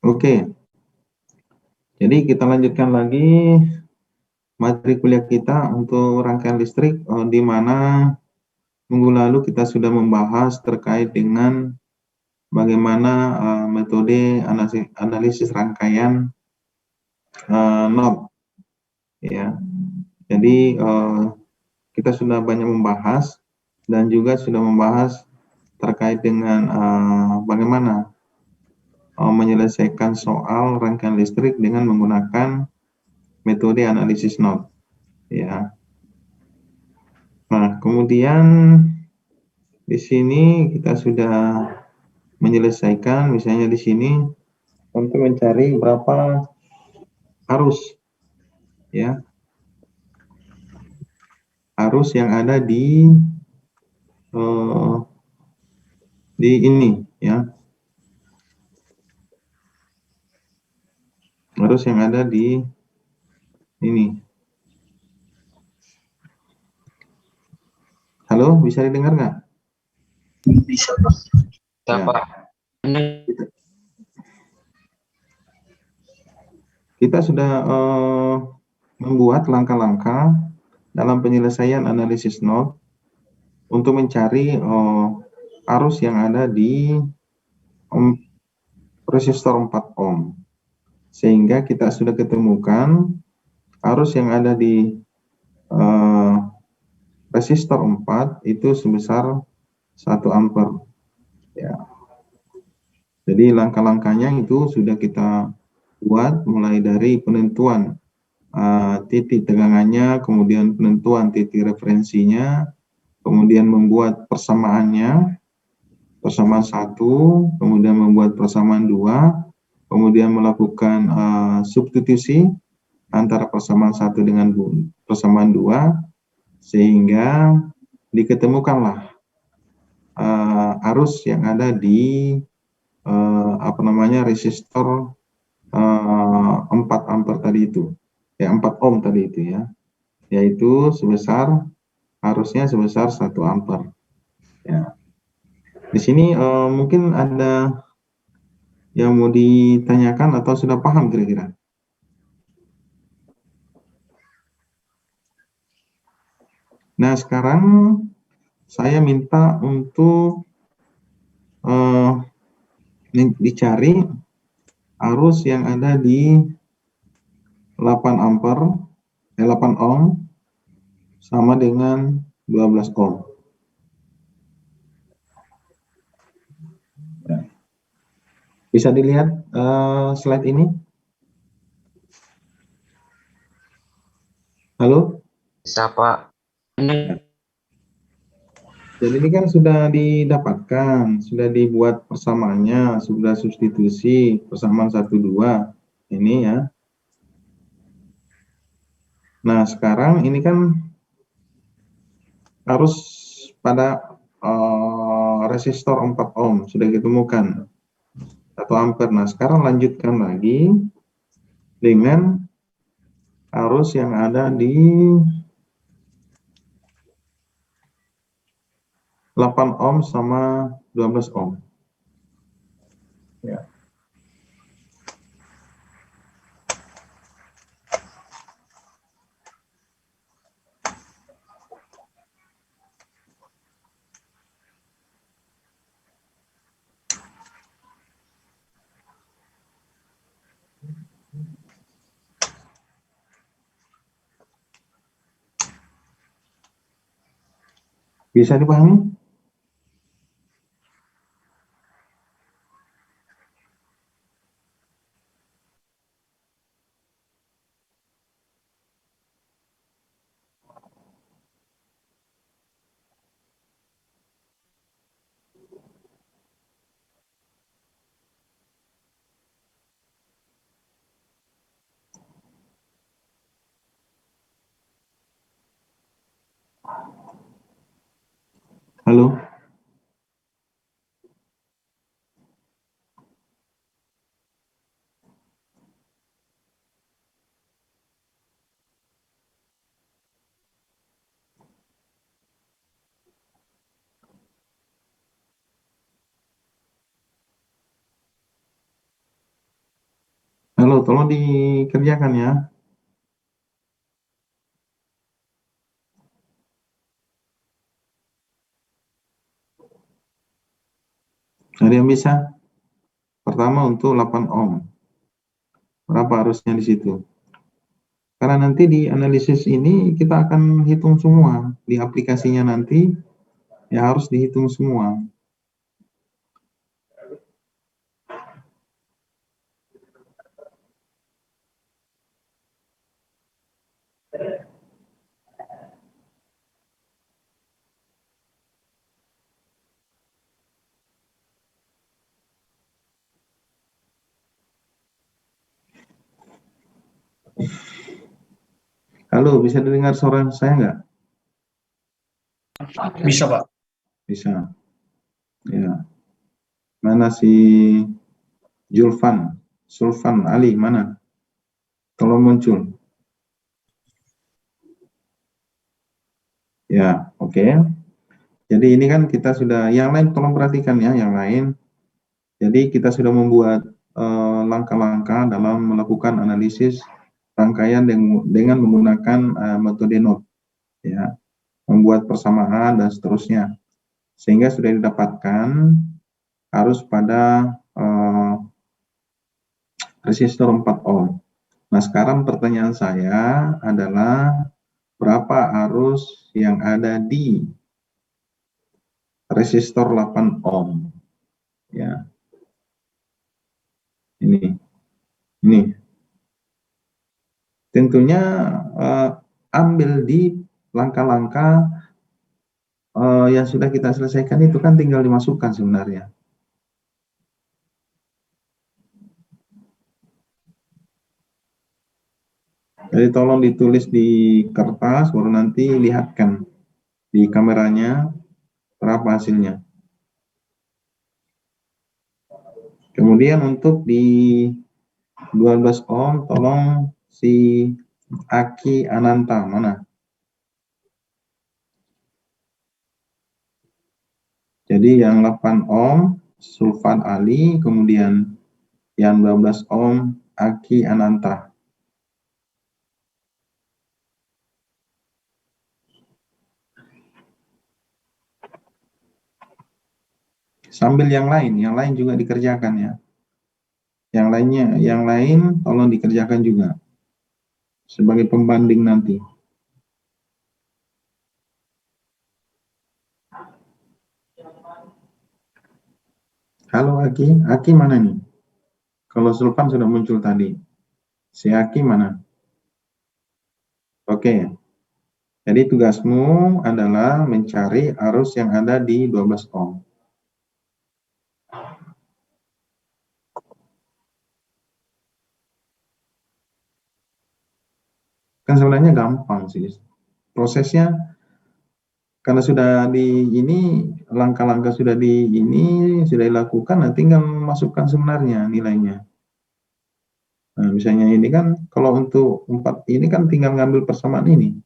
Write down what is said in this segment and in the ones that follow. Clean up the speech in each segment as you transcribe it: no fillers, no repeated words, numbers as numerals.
Oke, jadi kita lanjutkan lagi materi kuliah kita untuk rangkaian listrik, di mana minggu lalu kita sudah membahas terkait dengan bagaimana metode analisis rangkaian node, ya. Jadi kita sudah banyak membahas dan juga sudah membahas terkait dengan bagaimana menyelesaikan soal rangkaian listrik dengan menggunakan metode analisis node, ya. Nah, kemudian di sini kita sudah menyelesaikan, misalnya di sini untuk mencari berapa arus, ya, arus yang ada di ini, ya, arus yang ada di ini. Halo, bisa didengar nggak? Bisa, Pak. Ya. Pak. Kita sudah membuat langkah-langkah dalam penyelesaian analisis node untuk mencari arus yang ada di resistor 4 ohm. Sehingga kita sudah ketemukan arus yang ada di resistor 4 itu sebesar 1 ampere. Ya. Jadi langkah-langkahnya itu sudah kita buat mulai dari penentuan titik tegangannya, kemudian penentuan titik referensinya, kemudian membuat persamaannya, persamaan 1, kemudian membuat persamaan 2, kemudian melakukan substitusi antara persamaan 1 dengan persamaan 2, sehingga diketemukanlah arus yang ada di resistor 4 ampere tadi itu, 4 ohm tadi itu, ya, yaitu arusnya sebesar 1 ampere. Ya. Di sini mungkin ada yang mau ditanyakan atau sudah paham kira-kira? Nah, sekarang saya minta untuk dicari arus yang ada di 8 ampere, 8 ohm sama dengan 12 ohm. Bisa dilihat slide ini? Halo? Bisa, Pak. Jadi ini kan sudah didapatkan, sudah dibuat persamaannya, sudah substitusi persamaan 1, 2, ini, ya. Nah, sekarang ini kan arus pada resistor 4 ohm sudah ditemukan 1 ampere. Nah, sekarang lanjutkan lagi dengan arus yang ada di 8 ohm sama 12 ohm. Ya. Bisa dipahami? Halo? Halo, tolong dikerjakan ya. Ada yang bisa? Pertama untuk 8 ohm. Berapa arusnya di situ? Karena nanti di analisis ini kita akan hitung semua. Di aplikasinya nanti ya harus dihitung semua. Halo, bisa dengar suara saya nggak? Bisa, Pak. Bisa. Ya. Mana si Sulfan Ali, mana? Tolong muncul. Ya, oke. Jadi ini kan kita sudah, yang lain tolong perhatikan ya, yang lain. Jadi kita sudah membuat langkah-langkah dalam melakukan analisis rangkaian dengan menggunakan metode NOT, ya, membuat persamaan dan seterusnya, sehingga sudah didapatkan arus pada resistor 4 ohm. Nah, sekarang pertanyaan saya adalah berapa arus yang ada di resistor 8 ohm, ya. Ini tentunya ambil di langkah-langkah yang sudah kita selesaikan itu kan tinggal dimasukkan sebenarnya. Jadi tolong ditulis di kertas, baru nanti lihatkan di kameranya berapa hasilnya. Kemudian untuk di 12 ohm, tolong si Aki Ananta, mana? Jadi yang 8 ohm, Sulfan Ali, kemudian yang 12 ohm, Aki Ananta. Sambil yang lain juga dikerjakan ya. Yang lain tolong dikerjakan juga sebagai pembanding nanti. Halo Aki mana nih? Kalau Sulfan sudah muncul tadi. Si Aki mana? Oke. Jadi tugasmu adalah mencari arus yang ada di 12 ohm. Kan sebenarnya gampang sih. Prosesnya karena sudah di ini, langkah-langkah sudah di ini, sudah dilakukan, nah tinggal masukkan sebenarnya nilainya. Nah, misalnya ini kan kalau untuk 4 ini kan tinggal ngambil persamaan ini.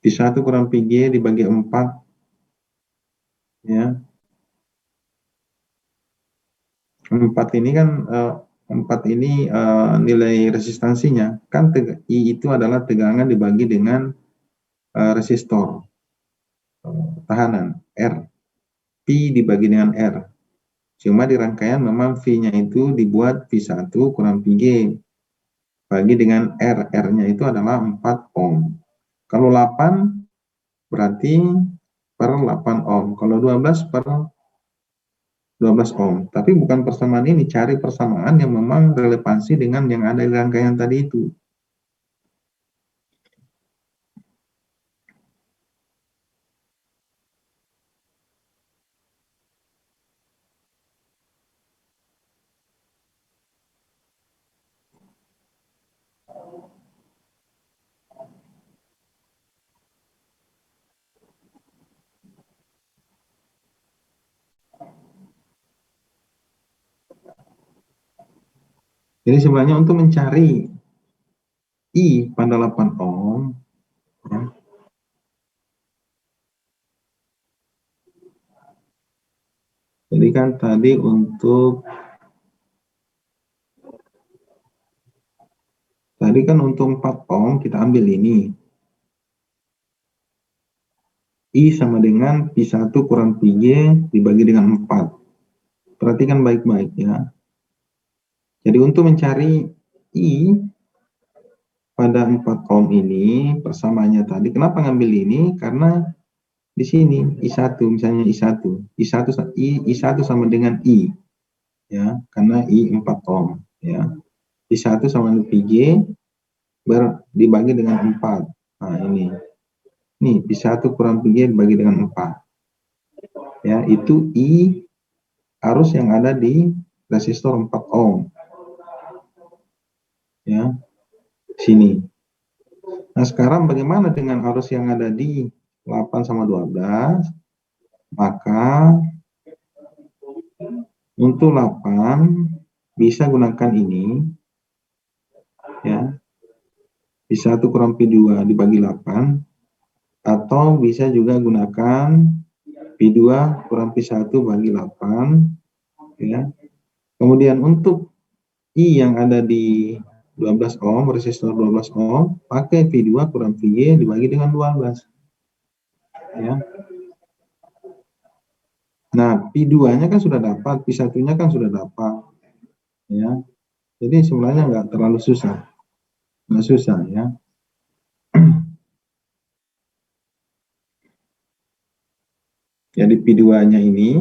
Di 1 kurang PG dibagi 4, ya. 4 ini kan 4 ini nilai resistansinya kan I itu adalah tegangan dibagi dengan resistor tahanan R, P dibagi dengan R. Cuma di rangkaian memang V-nya itu dibuat V1 kurang PG bagi dengan R. R-nya itu adalah 4 ohm. Kalau 8 berarti per 8 ohm. Kalau 12 per 12 ohm. Tapi bukan persamaan ini, cari persamaan yang memang relevansi dengan yang ada di rangkaian tadi itu. Jadi sebenarnya untuk mencari I pada 8 ohm, ya, Jadi kan tadi untuk Tadi kan untuk 4 ohm kita ambil ini. I sama dengan Pi1 kurang Pg dibagi dengan 4. Perhatikan baik-baik ya. Jadi untuk mencari I pada 4 ohm ini, persamaannya tadi, kenapa ngambil ini? Karena di sini I1, misalnya I1 sama dengan I. Ya, karena I 4 ohm. Ya. I1 sama dengan Pg dibagi dengan 4. Nah, ini. Nih, Pi1 kurang Pg dibagi dengan 4. Ya, itu I arus yang ada di resistor 4 ohm. Ya, sini. Nah, sekarang bagaimana dengan arus yang ada di 8 sama 12? Maka untuk 8 bisa gunakan ini. Ya, Pi1 kurang Pi2 dibagi 8. Atau bisa juga gunakan Pi2 kurang Pi1 bagi 8. Ya. Kemudian untuk I yang ada di 12 ohm, resistor 12 ohm, pakai Pi2 kurang Pg dibagi dengan 12. Ya. Nah, Pi2-nya kan sudah dapat, Pi1-nya kan sudah dapat. Ya. Jadi sebenarnya nggak terlalu susah. Nggak susah ya. Jadi Pi2-nya ini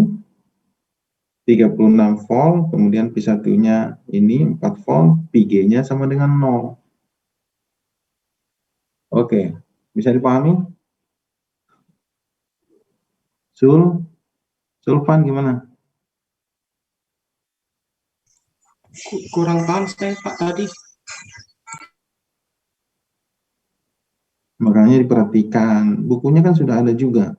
36 volt, kemudian Pi1-nya ini 4 volt, Pg-nya sama dengan 0. Oke, bisa dipahami? Sulfan gimana? Kurang paham saya Pak tadi. Makanya diperhatikan, bukunya kan sudah ada juga.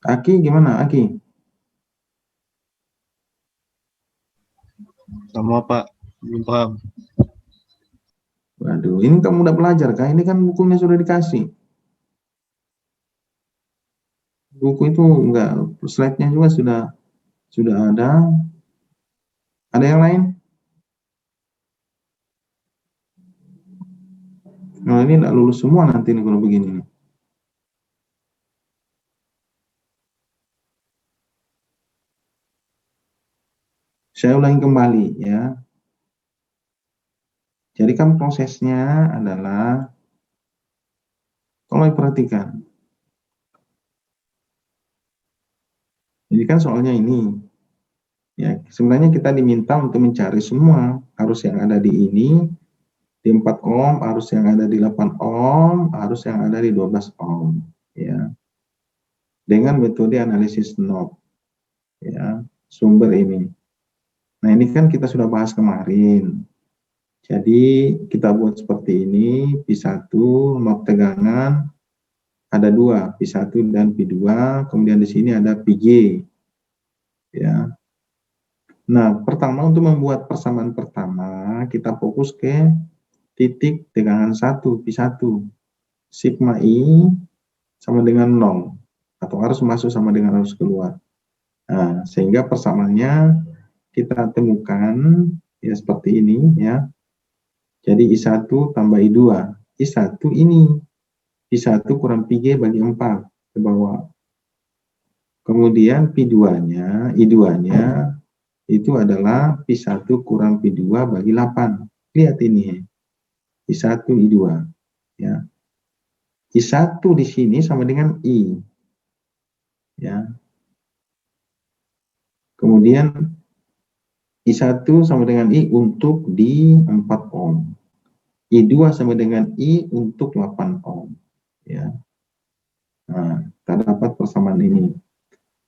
Aki gimana, Aki? Sama Pak, belum paham. Waduh, ini kamu udah belajar kah? Ini kan bukunya sudah dikasih. Buku itu enggak, slide-nya juga sudah ada. Ada yang lain? Nah, ini enggak lulus semua nanti nih kalau begini nih. Saya ulangi kembali ya. Jadi kan prosesnya adalah, kalau diperhatikan, jadi kan soalnya ini, ya sebenarnya kita diminta untuk mencari semua arus yang ada di ini, di 4 ohm, arus yang ada di 8 ohm, arus yang ada di 12 ohm, ya. Dengan metode analisis knob, ya, sumber ini. Nah, ini kan kita sudah bahas kemarin. Jadi kita buat seperti ini, Pi1, knob tegangan, ada 2, Pi1 dan Pi2, kemudian di sini ada Pg. Ya. Nah, pertama untuk membuat persamaan pertama, kita fokus ke titik tegangan 1, Pi1. Sigma I sama dengan 0, atau arus masuk sama dengan arus keluar. Nah, sehingga persamaannya kita temukan ya seperti ini ya. Jadi I1 tambah I2. I1 ini, I1 kurang Pg bagi 4 ke bawah. Kemudian Pi2-nya, I2-nya itu adalah Pi1 kurang Pi2 bagi 8. Lihat ini, I1, I2. Ya. I1 di sini sama dengan I. Ya. Kemudian I1 sama dengan I untuk di 4 ohm. I2 sama dengan I untuk 8 ohm. Ya. Nah, terdapat persamaan ini.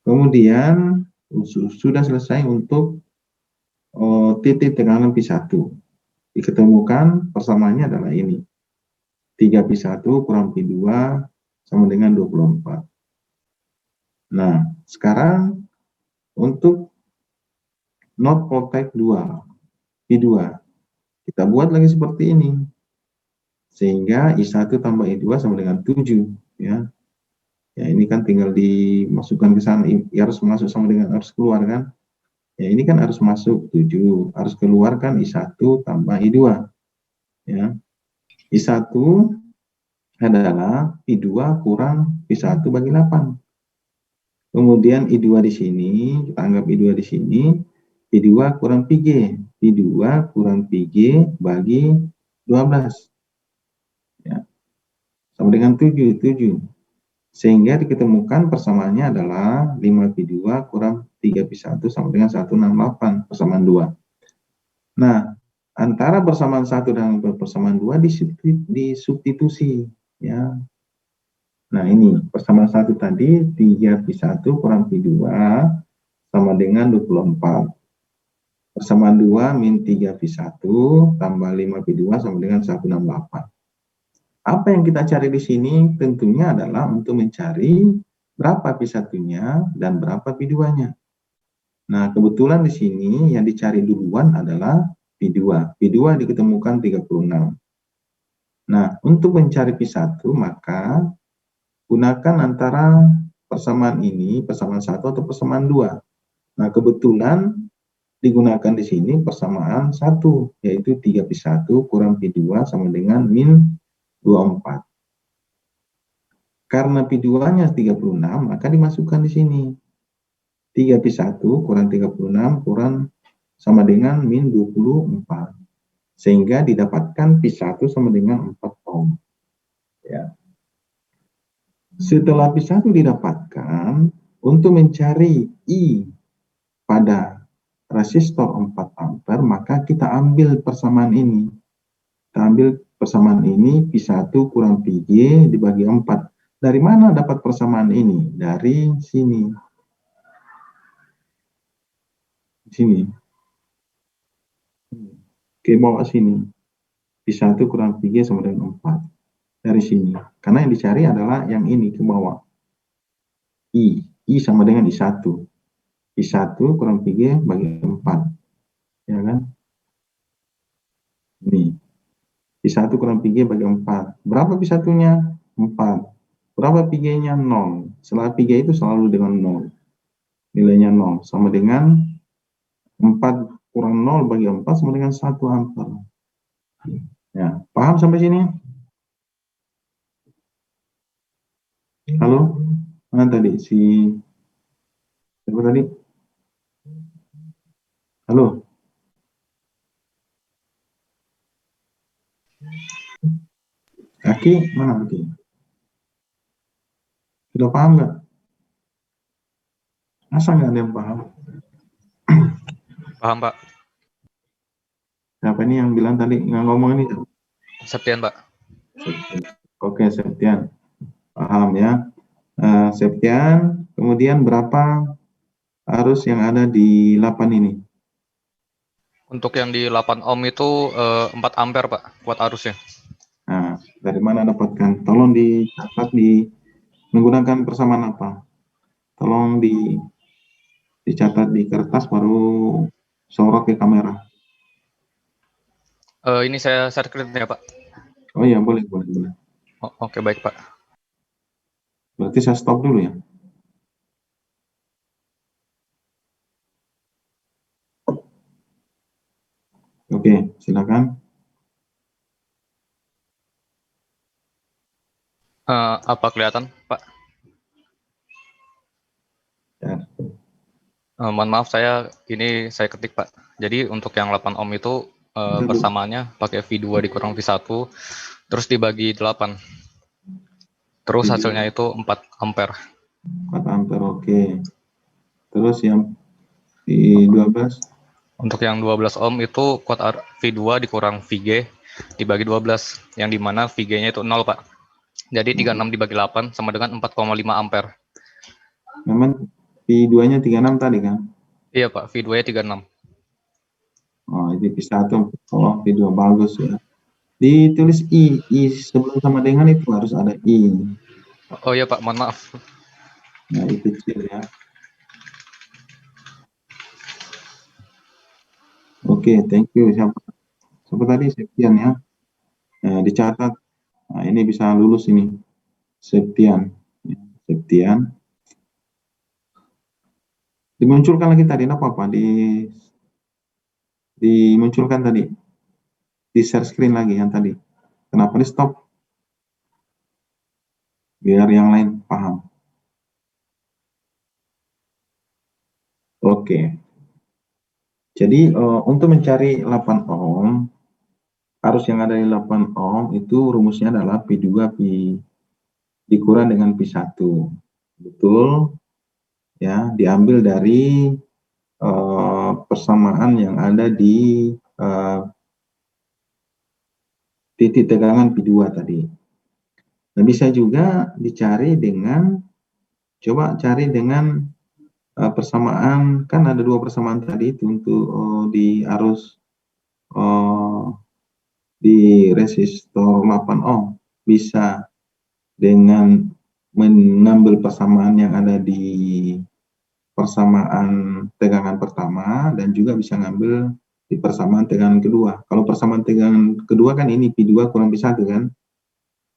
Kemudian sudah selesai untuk titik tegangan Pi1. Diketemukan persamaannya adalah ini. 3Pi1 kurang Pi2 sama dengan 24. Nah, sekarang untuk node voltage 2, Pi2. Kita buat lagi seperti ini. Sehingga I1 tambah I2 sama dengan 7, ya. Ya, ini kan tinggal dimasukkan ke sana, harus masuk sama dengan harus keluar kan. Ya, ini kan harus masuk 7, harus keluar kan I1 tambah I2. Ya. I1 adalah I2 kurang I1 bagi 8. Kemudian I2 di sini, kita anggap I2 di sini, I2 kurang PG. I2 kurang PG bagi 12. Ya, sama dengan 7. Sehingga diketemukan persamaannya adalah 5P2 kurang 3P1 sama dengan 168, persamaan 2. Nah, antara persamaan 1 dan persamaan 2 disubstitusi. Ya. Nah, ini persamaan 1 tadi, 3P1 kurang P2 sama dengan 24. Persamaan 2 min 3P1 tambah 5P2 sama dengan 168. Apa yang kita cari di sini tentunya adalah untuk mencari berapa P1-nya dan berapa P2-nya. Nah, kebetulan di sini yang dicari duluan adalah P2. P2 diketemukan 36. Nah, untuk mencari P1 maka gunakan antara persamaan ini, persamaan 1 atau persamaan 2. Nah, kebetulan digunakan di sini persamaan 1, yaitu 3P1 kurang P2 sama dengan min 24. Karena P2-nya 36, maka dimasukkan di sini. 3P1 kurang 36 kurang sama dengan min 24. Sehingga didapatkan P1 sama dengan 4 ohm. Ya. Setelah P1 didapatkan, untuk mencari I pada resistor 4 ampere, maka kita ambil persamaan ini. Kita ambil persamaan ini, P1 kurang PG dibagi 4. Dari mana dapat persamaan ini? Dari sini. Sini. Ke bawah sini. P1 kurang PG sama dengan 4. Dari sini. Karena yang dicari adalah yang ini ke bawah. I. I sama dengan I1. I1 kurang PG bagi 4. Ya kan? Ini. P1 kurang PG bagi 4. Berapa P1-nya? 4. Berapa PG-nya? 0. Setelah PG itu selalu dengan 0. Nilainya 0. Sama dengan 4 kurang 0 bagi 4 sama dengan 1 ampere. Ya, paham sampai sini? Halo? Mana tadi? Siapa tadi? Halo? Aki? Mana Aki? Sudah paham nggak? Masa nggak ada yang paham? Paham, Pak. Siapa ini yang bilang tadi? Nggak ngomong ini? Septian, Pak. Oke, Septian. Paham ya. Septian, kemudian berapa arus yang ada di 8 ini? Untuk yang di 8 ohm itu 4 ampere, Pak, kuat arusnya. Nah, dari mana dapatkan? Tolong dicatat menggunakan persamaan apa? Tolong dicatat di kertas baru sorot ke kamera. Ini saya share screen ya, Pak. Oh iya, boleh. Oh, oke, baik, Pak. Berarti saya stop dulu ya. Oke, silakan. Apa kelihatan, Pak? Ya. Mohon maaf, saya ketik, Pak. Jadi untuk yang 8 ohm itu persamaannya pakai V2 dikurang V1, terus dibagi 8. Terus hasilnya itu 4 ampere. 4 ampere, oke. Terus yang di 12? Untuk yang 12 ohm itu kuat V2 dikurang VG dibagi 12, yang dimana VG-nya itu 0, Pak. Jadi 36 dibagi 8 sama dengan 4,5 ampere. Memang P2-nya 36 tadi kan? Iya, Pak, V2-nya 36. Oh, itu P1. Oh, P2 bagus ya. Ditulis I sebelum sama dengan itu harus ada I. Oh iya, Pak, mohon maaf. Nah, I kecil ya. Oke, thank you. Siapa tadi? Septian ya. Nah, dicatat Nah, ini bisa lulus ini. Septian. Septian. Dimunculkan lagi tadi, apa-apa? Dimunculkan tadi. Di share screen lagi yang tadi. Kenapa di stop? Biar yang lain paham. Oke. Jadi untuk mencari 8 ohm, arus yang ada di 8 ohm itu rumusnya adalah P2 dikurang dengan P1. Betul? Ya, diambil dari persamaan yang ada di titik tegangan P2 tadi. Nah, bisa juga dicari dengan, coba cari dengan persamaan, kan ada dua persamaan tadi itu untuk di arus di resistor 8 ohm. Bisa dengan mengambil persamaan yang ada di persamaan tegangan pertama dan juga bisa ngambil di persamaan tegangan kedua. Kalau persamaan tegangan kedua kan ini P2 kurang P1 kan.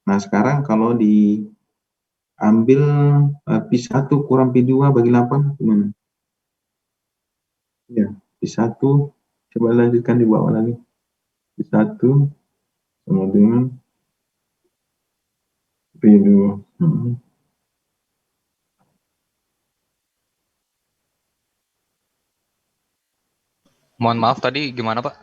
Nah, sekarang kalau diambil P1 kurang P2 bagi 8 gimana? Ya, P1 coba lanjutkan di bawah lagi. P1 sama dengan P2. Mohon maaf tadi gimana Pak?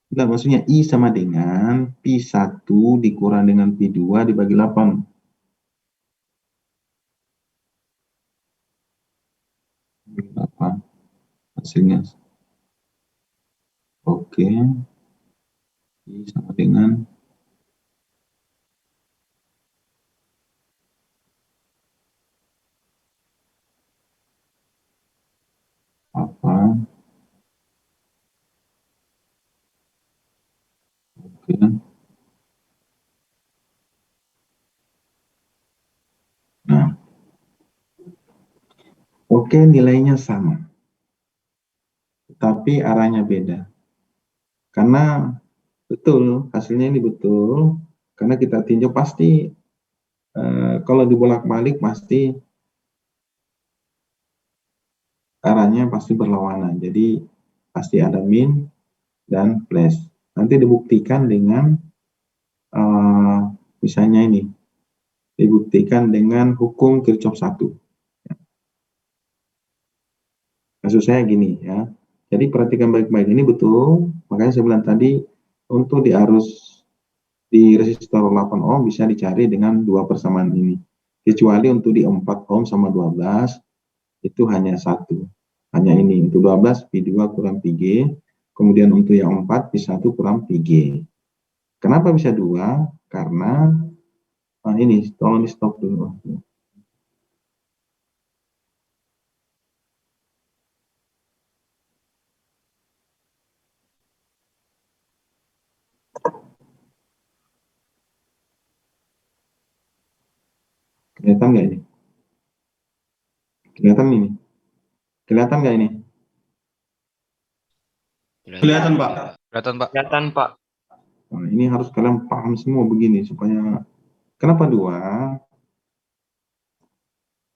Nah, maksudnya I sama dengan P1 dikurang dengan P2 dibagi 8. Hasilnya. Oke. I sama dengan apa? Oke. Nah, oke, nilainya sama. Tapi arahnya beda. Karena betul, hasilnya ini betul. Karena kita tinjau pasti, kalau dibolak-balik pasti arahnya pasti berlawanan. Jadi pasti ada min dan plus. Nanti dibuktikan dengan misalnya ini. Dibuktikan dengan hukum Kirchhoff 1. Maksud saya gini ya. Jadi perhatikan baik-baik, ini betul. Makanya saya bilang tadi untuk di arus di resistor 8 ohm bisa dicari dengan dua persamaan ini. Kecuali untuk di 4 ohm sama 12 itu hanya satu. Hanya ini untuk 12 P2 kurang Pg. Kemudian untuk yang 4 P1 kurang Pg. Kenapa bisa dua? Karena ini tolong di stop dulu. Kelihatan nggak ini? Kelihatan ini? Kelihatan nggak ini? Kelihatan, Pak. Kelihatan Pak. Kelihatan, Pak. Nah, ini harus kalian paham semua begini supaya kenapa dua?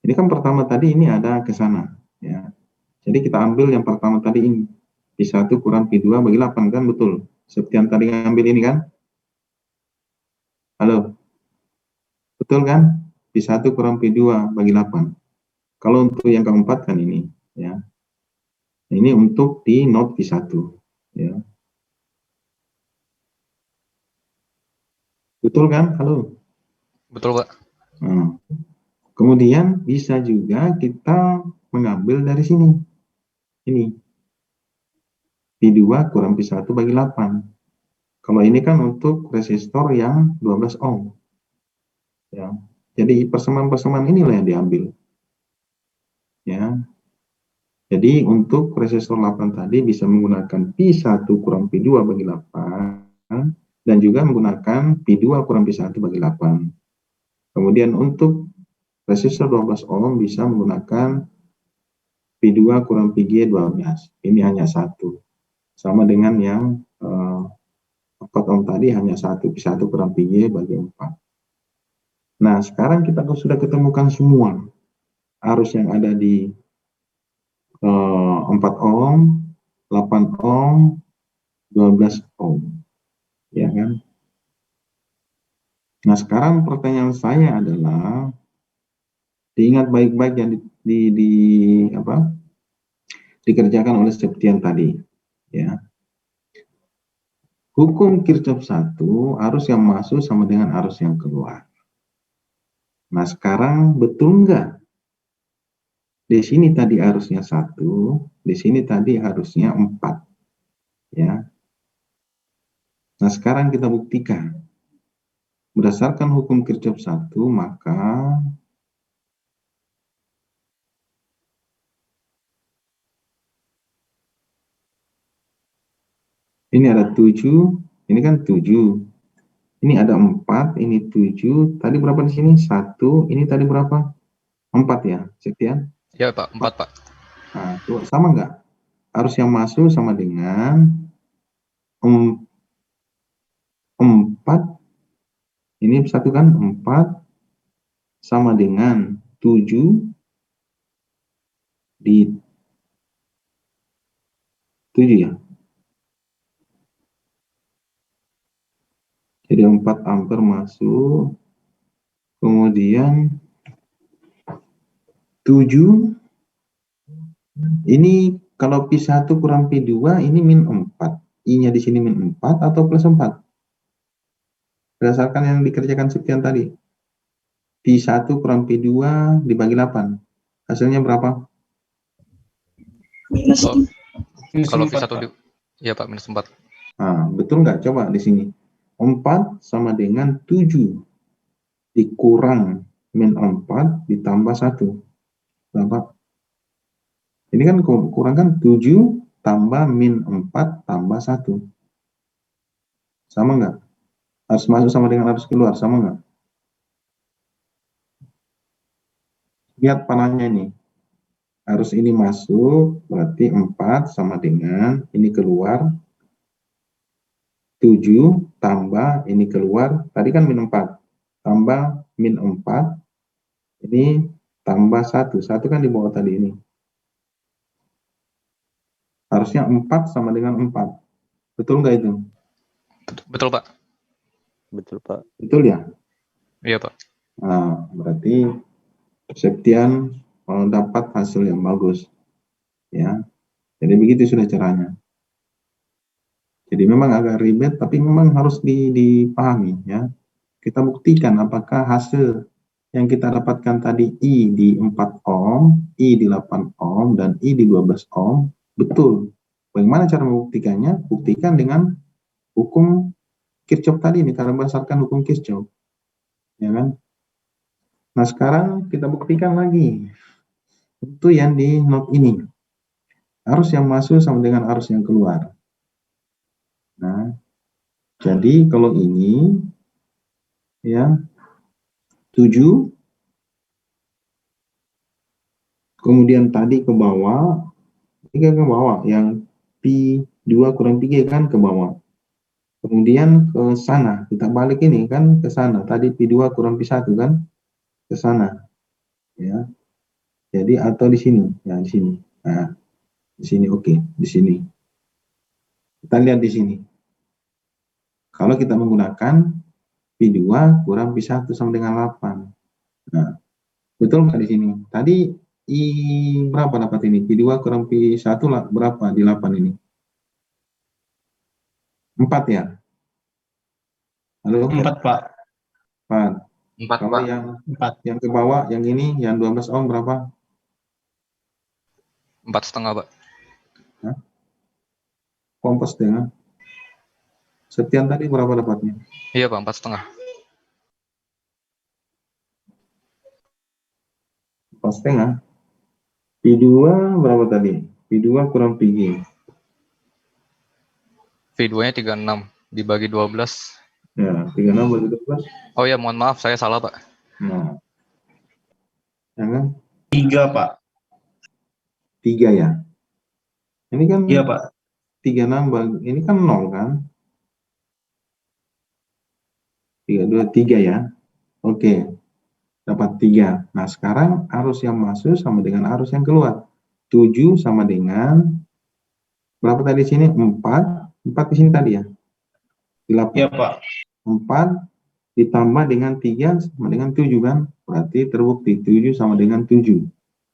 Ini kan pertama tadi ini ada ke sana ya. Jadi kita ambil yang pertama tadi ini. P1 kurang P2 bagi 8 kan betul. Seperti yang tadi ngambil ini kan? Halo. Betul kan? P1 kurang P2 bagi 8. Kalau untuk yang keempat kan ini ya. Ini untuk di not P1 ya. Betul kan? Halo. Betul Pak. Nah, kemudian bisa juga kita mengambil dari sini. Ini. P2 kurang P1 bagi 8. Kalau ini kan untuk resistor yang 12 ohm. Ya. Jadi persamaan-persamaan inilah yang diambil. Ya. Jadi untuk resistor 8 tadi bisa menggunakan P1 kurang P2 bagi 8 dan juga menggunakan P2 kurang P1 bagi 8. Kemudian untuk resistor 12 ohm bisa menggunakan P2 kurang Pg 12. Ini hanya satu. sama dengan yang 4 ohm tadi hanya 1 P1 kurang PG bagi 4. Nah, sekarang kita sudah ketemukan semua arus yang ada di 4 ohm, 8 ohm, 12 ohm. Ya kan? Nah, sekarang pertanyaan saya adalah, diingat baik-baik yang dikerjakan oleh Septian tadi. Ya. Hukum Kirchhoff 1, arus yang masuk sama dengan arus yang keluar. Nah, sekarang betul nggak? Di sini tadi arusnya 1, di sini tadi harusnya 4. Ya. Nah, sekarang kita buktikan. Berdasarkan hukum Kirchhoff 1, maka ini ada 7, ini kan 7. Ini ada 4, ini 7. Tadi berapa di sini? 1, ini tadi berapa? 4 ya, Sekian. Ya Pak, 4 Pak. Nah, tuh, sama nggak? Arus yang masuk sama dengan 4, ini satu kan, 4 sama dengan 7 di 7 ya. Jadi 4 ampere masuk, kemudian 7, ini kalau P1 kurang P2, ini min 4. I-nya di sini min 4 atau plus 4? Berdasarkan yang dikerjakan Septian tadi. P1 kurang P2 dibagi 8. Hasilnya berapa? Oh, Minus kalau 4, V1 Pak. ya Pak, minus 4. Nah, betul nggak? Coba di sini. 4 sama dengan 7 dikurang min 4 ditambah 1. Berapa? Ini kan kurang kan 7 tambah min 4 tambah 1. Sama nggak? Harus masuk sama dengan harus keluar, sama nggak? Lihat panahnya ini. Harus ini masuk, berarti 4 sama dengan ini keluar. 7 tambah ini keluar, tadi kan min 4. Tambah min 4, ini tambah 1. 1 kan di bawah tadi ini. Harusnya 4 sama dengan 4. Betul nggak itu? Betul Pak. Betul, Pak. Betul ya? Iya Pak. Nah, berarti Septian dapat hasil yang bagus. Ya. Jadi begitu sudah caranya. Jadi memang agak ribet, tapi memang harus dipahami ya. Kita buktikan apakah hasil yang kita dapatkan tadi I di 4 ohm, I di 8 ohm, dan I di 12 ohm, betul. Bagaimana cara membuktikannya? Buktikan dengan hukum Kirchhoff tadi ini, karena berdasarkan hukum Kirchhoff. Ya kan? Nah, sekarang kita buktikan lagi. Itu yang di note ini. Arus yang masuk sama dengan arus yang keluar. Nah, jadi kalau ini ya 7, kemudian tadi ke bawah, ini ke bawah, yang P2 kurang 3 kan ke bawah. Kemudian ke sana, kita balik ini kan ke sana. Tadi P2 kurang P1 kan ke sana. Ya. Jadi atau di sini, ya di sini. Nah, di sini oke, di sini. Kita lihat di sini. Kalau kita menggunakan P2 kurang P1 sama dengan 8. Nah, betul nggak di sini? Tadi I berapa dapat ini? P2 kurang P1 lah, berapa di 8 ini? 4 ya? Halo? 4, Pak. 4. 4 Kalau Pak. yang ke bawah, yang ini, yang 12 ohm berapa? 4,5 Pak. Hah? Kompas setengah. Septian tadi berapa dapatnya? Iya Pak, 4,5. Kompas setengah. P2 berapa tadi? P2 kurang PG. V2-nya 36 dibagi 12. Ya, 36 bagi 12. Oh ya, mohon maaf saya salah Pak. Nah, ya kan? 3, Pak. 3 ya. Ini kan Iya, Pak. 36 ini kan 0 kan? 3 ya. Oke, dapat 3. Nah, sekarang arus yang masuk sama dengan arus yang keluar. 7 sama dengan berapa tadi di sini? 4. 4 di sini tadi ya? 8. Iya, Pak. 4 ditambah dengan 3 sama dengan 7 kan? Berarti terbukti 7 sama dengan 7.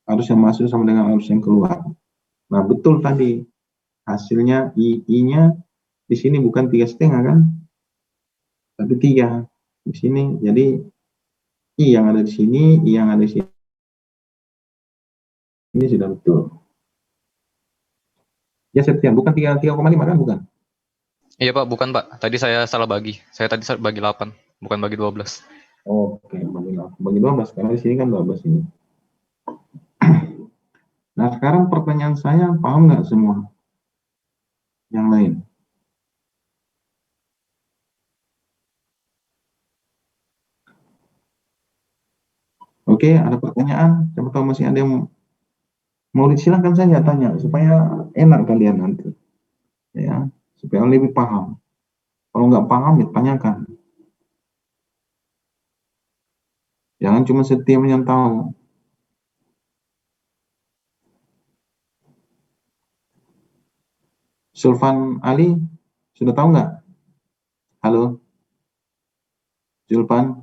Arus yang masuk sama dengan arus yang keluar. Nah, betul tadi. Hasilnya I-nya di sini bukan 3,5 kan? Tapi 3 di sini. Jadi I yang ada di sini, I yang ada di sini. Ini sudah betul. Ya, Septian, bukan 3,5 kan? Bukan. Iya Pak, bukan Pak. Tadi saya salah bagi. Saya tadi bagi 8, bukan bagi 12. Oke, bagi 12. Karena di sini kan 12 ini. Nah, sekarang pertanyaan saya, paham nggak semua? Yang lain. Oke, ada pertanyaan? Siapa tahu masih ada yang mau silakan saja tanya supaya enak kalian nanti, ya, supaya lebih paham. Kalau nggak paham, ya tanyakan. Jangan cuma setia menyantau. Sulfan Ali, sudah tahu nggak? Halo, Zulfan.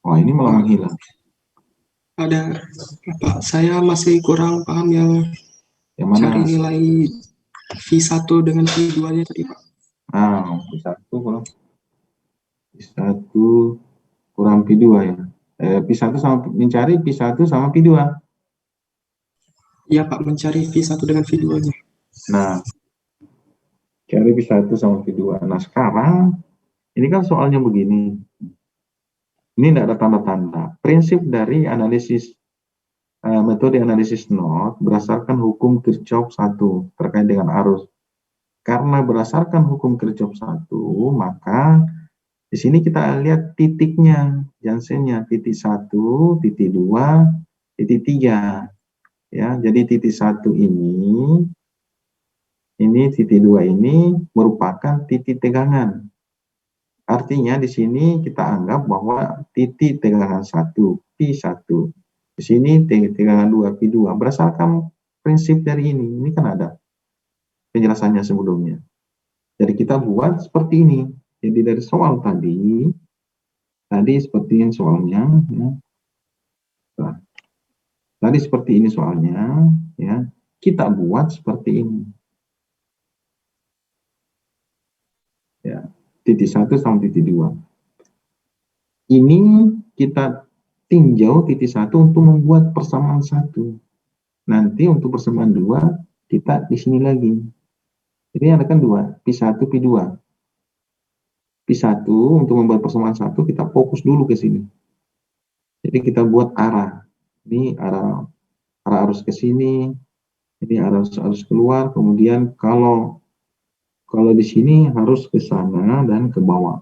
Wah, ini malah Pak, menghilang. ada Pak, saya masih kurang paham yang Yang mana? cari nilai V1 dengan V2-nya tadi, Pak. Nah, P1 kurang P2 ya. P1 sama mencari P1 sama P2. Iya, Pak, mencari V1 dengan V2-nya. Nah, cari P1 sama P2. Nah, sekarang ini kan soalnya begini. Ini tidak ada tanda-tanda. Prinsip dari analisis metode analisis node berdasarkan hukum Kirchhoff 1 terkait dengan arus. Karena berdasarkan hukum Kirchhoff 1, maka di sini kita lihat titiknya, Jansennya, titik 1, titik 2, titik 3. Ya, jadi titik 1 ini titik 2 ini merupakan titik tegangan. Artinya di sini kita anggap bahwa titik tegangan 1, P1. Di sini tegangan 2, P2. Berdasarkan prinsip dari ini kan ada penjelasannya sebelumnya. Jadi kita buat seperti ini. Jadi dari soal tadi seperti ini soalnya. Ya. Nah, tadi seperti ini soalnya. Ya, kita buat seperti ini. Ya, titik 1 sama titik 2. Ini kita tinjau titik 1 untuk membuat persamaan 1. Nanti untuk persamaan 2 kita di sini lagi. Jadi ada kan 2, P1, P2. P1 untuk membuat persamaan 1 kita fokus dulu ke sini. Jadi kita buat arah. Ini arah arus ke sini, ini arus keluar, kemudian kalau di sini harus ke sana dan ke bawah.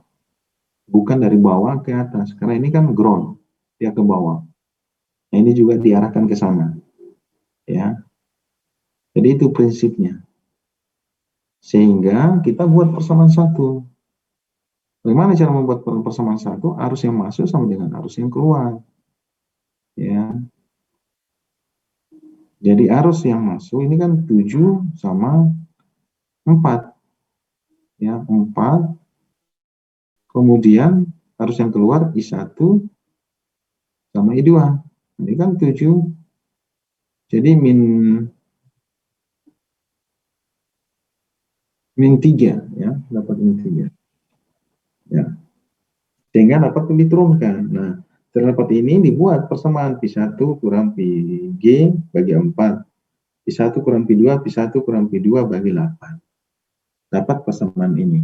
Bukan dari bawah ke atas, karena ini kan ground, dia ke bawah. Nah, ini juga diarahkan ke sana. Ya. Jadi itu prinsipnya. Sehingga kita buat persamaan 1. Bagaimana cara membuat persamaan 1? Arus yang masuk sama dengan arus yang keluar. Ya. Jadi arus yang masuk ini kan 7 sama 4. Ya, 4. Kemudian arus yang keluar I1 sama I2. Ini kan 7. Jadi min 3 ya, dapat min 3. Ya. Sehingga dapat diturunkan. Nah, terdapat ini dibuat persamaan P1 kurang PG bagi 4. P1 kurang P2, P1 kurang P2 bagi 8. Dapat persamaan ini.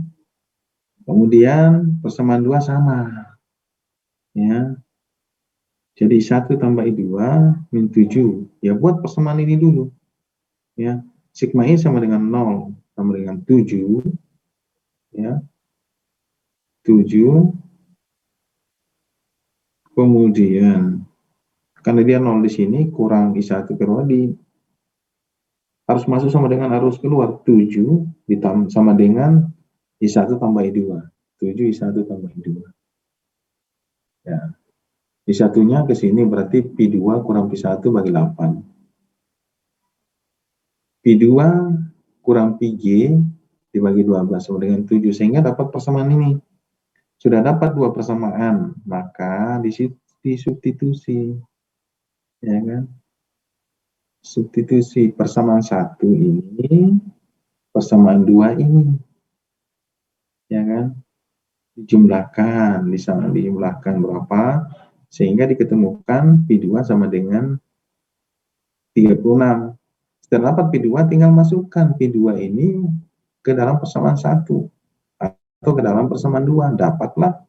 Kemudian persamaan 2 sama. Ya. Jadi 1 tambah I2 min 7. Ya, buat persamaan ini dulu. Ya. Sigma I sama dengan 0 sama dengan 7. Ya. 7. Kemudian karena dia 0 di sini kurang I1 ke 2 arus masuk sama dengan arus keluar. 7 sama dengan I1 tambah I2. 7 I1 tambah I2. Ya. I1-nya ke sini berarti P2 kurang P1 bagi 8. P2 kurang PG dibagi 12 sama dengan 7. Sehingga dapat persamaan ini. Sudah dapat dua persamaan, maka disubstitusi. Ya kan? Substitusi persamaan 1 ini, persamaan 2 ini. Ya kan? Dijumlahkan, dijumlahkan berapa? Sehingga diketemukan P2 sama dengan 36. Setelah dapat P2, tinggal masukkan P2 ini ke dalam persamaan 1 atau ke dalam persamaan 2. Dapatlah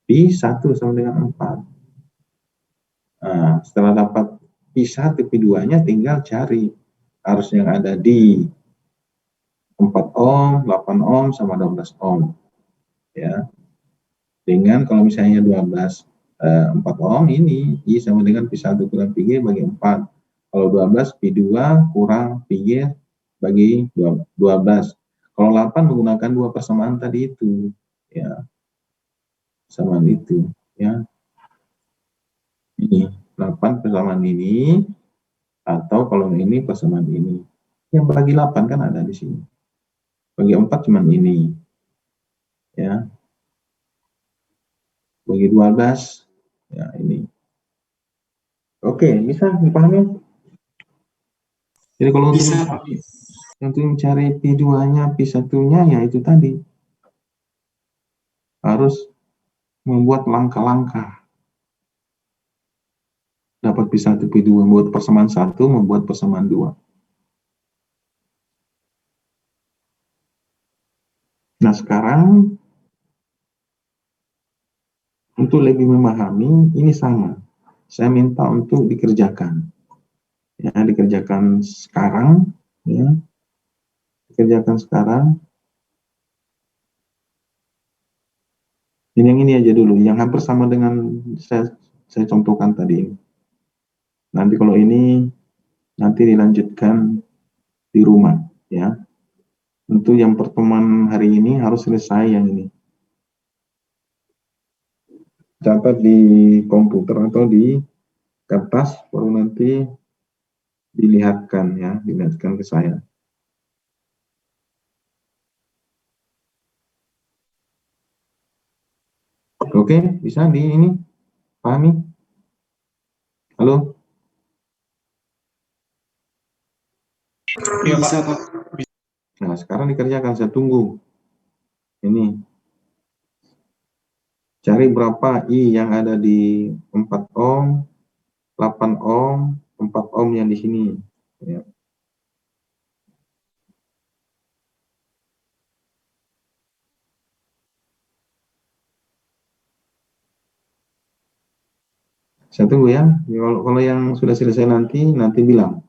P1 sama dengan 4. Nah, setelah dapat P1, P2-nya tinggal cari arus yang ada di 4 ohm, 8 ohm, sama 12 ohm. Ya. Dengan kalau misalnya 4 ohm ini I sama dengan P1 kurang PG bagi 4. Kalau 12 P2 kurang PG bagi 12. Kalau 8 menggunakan dua persamaan tadi itu, ya. Persamaan itu, ya. Ini 8 persamaan ini, atau kalau ini persamaan ini. Yang bagi 8 kan ada di sini. Bagi 4 cuman ini. Ya. Bagi 12, ya ini. Oke, bisa dipahami? Jadi kalau untuk Bisa, Pak. mencari P2-nya, P1-nya, ya itu tadi. Harus membuat langkah-langkah. Dapat P1, P2, membuat persamaan 1, membuat persamaan 2. Nah, sekarang untuk lebih memahami, ini sama. Saya minta untuk dikerjakan. Ya, dikerjakan sekarang, ya. Dikerjakan sekarang. Ini yang ini aja dulu, yang hampir sama dengan saya contohkan tadi. Nanti kalau ini nanti dilanjutkan di rumah, ya. Untuk yang pertemuan hari ini harus selesai yang ini. Catat di komputer atau di kertas, baru nanti dilihatkan, ya, dilihatkan ke saya. Oke, bisa di ini pahami? Halo? Bisa, Pak. Nah, sekarang dikerjakan, saya tunggu. Ini. Cari berapa I yang ada di 4 ohm, 8 ohm, 4 ohm yang di sini. Ya. Saya tunggu ya. Kalau yang sudah selesai nanti bilang.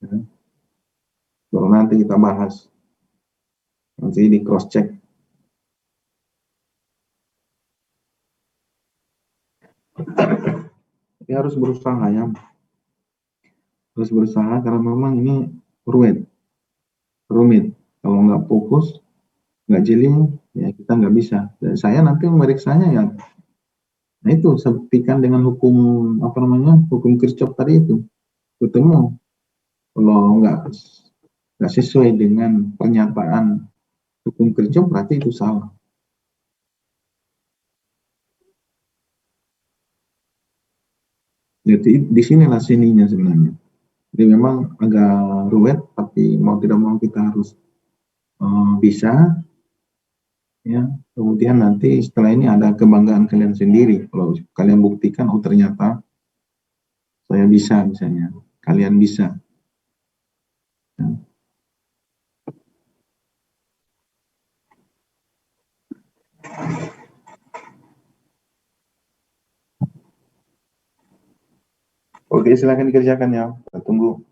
Ya. Baru nanti kita bahas. Nanti di cross check. Tapi harus berusaha ya. Harus berusaha karena memang ini rumit. Kalau nggak fokus, nggak jeli, ya kita nggak bisa. Dan saya nanti memeriksanya ya. Nah itu sebutkan dengan hukum hukum Kirchhoff tadi itu ketemu. Kalau nggak sesuai dengan pernyataan hukum Kirchhoff berarti itu salah. Jadi disinilah sininya sebenarnya. Jadi memang agak ruwet, tapi mau tidak mau kita harus bisa. Ya, kemudian nanti setelah ini ada kebanggaan kalian sendiri. Kalau kalian buktikan, oh ternyata saya bisa misalnya, kalian bisa. Ya. Oke, silakan dikerjakan ya. Kita tunggu.